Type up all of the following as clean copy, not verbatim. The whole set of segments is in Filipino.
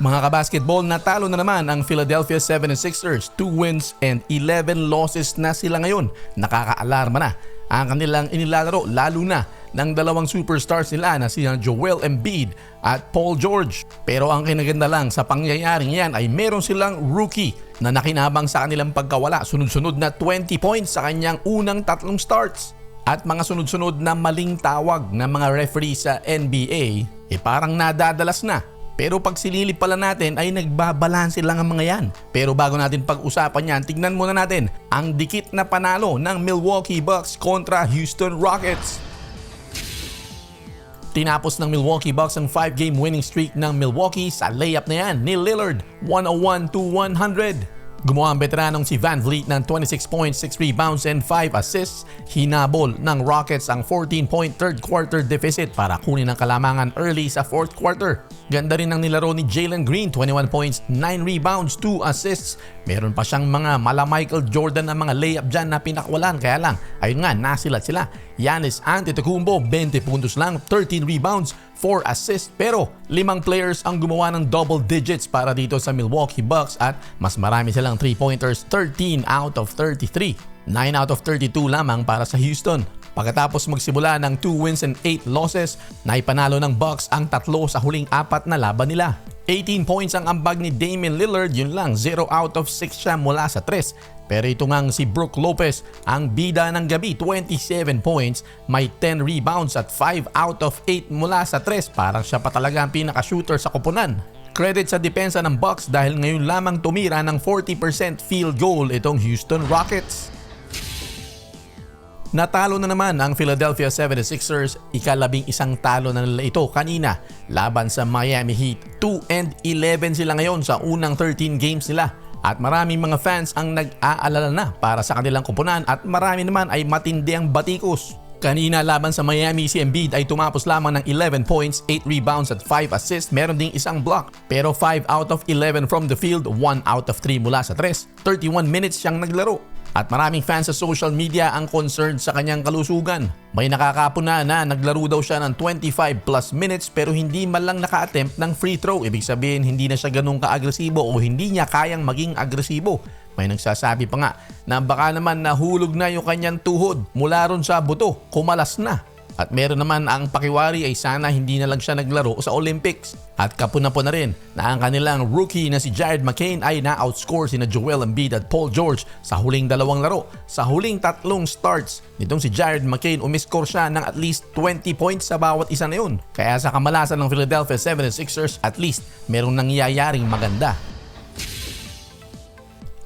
Mga kabasketball, natalo na naman ang Philadelphia 76ers. 2 wins and 11 losses na sila ngayon. Nakakaalarma na ang kanilang inilalaro, lalo na ng dalawang superstars nila na sina Joel Embiid at Paul George. Pero ang kinaganda lang sa pangyayaring yan ay meron silang rookie na nakinabang sa kanilang pagkawala. Sunod-sunod na 20 points sa kanyang unang 3 starts. At mga sunod-sunod na maling tawag ng mga referee sa NBA, parang nadadalas na. Pero pag sinilip pala natin ay nagbabalanse lang ang mga yan. Pero bago natin pag-usapan yan, tignan muna natin ang dikit na panalo ng Milwaukee Bucks kontra Houston Rockets. Tinapos ng Milwaukee Bucks ang 5-game winning streak ng Milwaukee sa layup na yan ni Lillard, 101-100. Gumawa ang veteranong si VanVleet ng 26 points, 6 rebounds and 5 assists. Hinabol ng Rockets ang 14-point third quarter deficit para kunin ang kalamangan early sa fourth quarter. Ganda rin ang nilaro ni Jalen Green, 21 points, 9 rebounds, 2 assists. Meron pa siyang mga mala Michael Jordan na mga layup dyan na pinakwalan. Kaya lang, ayun nga, nasilat sila. Giannis Antetokounmpo, 20 puntos lang, 13 rebounds, 4 assists. Pero 5 players ang gumawa ng double digits para dito sa Milwaukee Bucks at mas marami silang 3-pointers, 13 out of 33. 9 out of 32 lamang para sa Houston. Pagkatapos magsimula ng 2 wins and 8 losses, naipanalo ng Bucks ang 3 sa huling 4 na laban nila. 18 points ang ambag ni Damian Lillard, yun lang 0 out of 6 siya mula sa 3. Pero ito ngang si Brook Lopez ang bida ng gabi, 27 points, may 10 rebounds at 5 out of 8 mula sa 3. Parang siya pa talaga ang pinaka-shooter sa koponan. Credit sa depensa ng Bucks dahil ngayon lamang tumira ng 40% field goal itong Houston Rockets. Natalo na naman ang Philadelphia 76ers, ika-11 talo na nila ito kanina laban sa Miami Heat. 2-11 sila ngayon sa unang 13 games nila at maraming mga fans ang nag-aalala na para sa kanilang koponan at marami naman ay matindi ang batikos. Kanina laban sa Miami, si Embiid ay tumapos lamang ng 11 points, 8 rebounds at 5 assists, meron ding isang block. Pero 5 out of 11 from the field, 1 out of 3 mula sa 3. 31 minutes siyang naglaro. At maraming fans sa social media ang concerned sa kanyang kalusugan. May nakakapuna na naglaro daw siya ng 25 plus minutes pero hindi man lang naka-attempt ng free throw. Ibig sabihin hindi na siya ganun ka-agresibo o hindi niya kayang maging agresibo. May nagsasabi pa nga na baka naman nahulog na yung kanyang tuhod mula ron sa buto, kumalas na. At meron naman ang pakiwari ay sana hindi na lang siya naglaro sa Olympics. At kapuna-po na rin na ang kanilang rookie na si Jared McCain ay na-outscore sina Joel Embiid at Paul George sa huling 2 laro. Sa huling 3 starts nitong si Jared McCain, umiscore siya ng at least 20 points sa bawat isa na yun. Kaya sa kamalasan ng Philadelphia 76ers, at least merong nangyayaring maganda.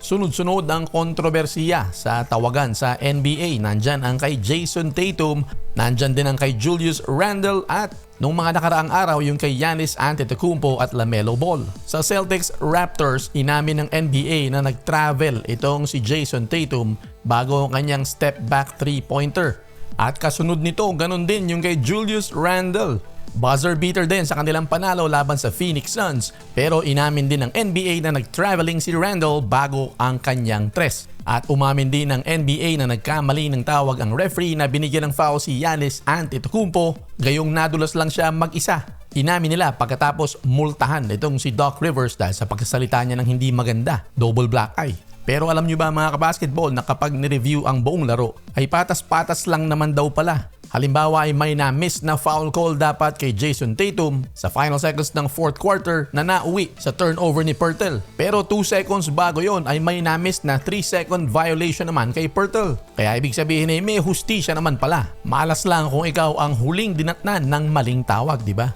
Sunod-sunod ang kontrobersiya sa tawagan sa NBA. Nandyan ang kay Jason Tatum, nandyan din ang kay Julius Randle at nung mga nakaraang araw yung kay Giannis Antetokounmpo at LaMelo Ball. Sa Celtics Raptors, inamin ng NBA na nag-travel itong si Jason Tatum bago ang kanyang step back 3-pointer. At kasunod nito, ganun din yung kay Julius Randle. Buzzer beater din sa kanilang panalo laban sa Phoenix Suns pero inamin din ng NBA na nag-traveling si Randle bago ang kanyang 3. At umamin din ng NBA na nagkamali ng tawag ang referee na binigyan ng foul si Giannis Antetokounmpo gayong nadulas lang siya mag-isa. Inamin nila pagkatapos multahan itong si Doc Rivers dahil sa pagsasalita niya ng hindi maganda, double black eye. Pero alam nyo ba mga kabasketball na kapag nireview ang buong laro ay patas-patas lang naman daw pala. Halimbawa ay may na-miss na foul call dapat kay Jason Tatum sa final seconds ng 4th quarter na nauwi sa turnover ni Pirtle. Pero 2 seconds bago yon ay may na-miss na 3-second violation naman kay Pirtle. Kaya ibig sabihin ay may hustisya naman pala. Malas lang kung ikaw ang huling dinatnan ng maling tawag, di ba?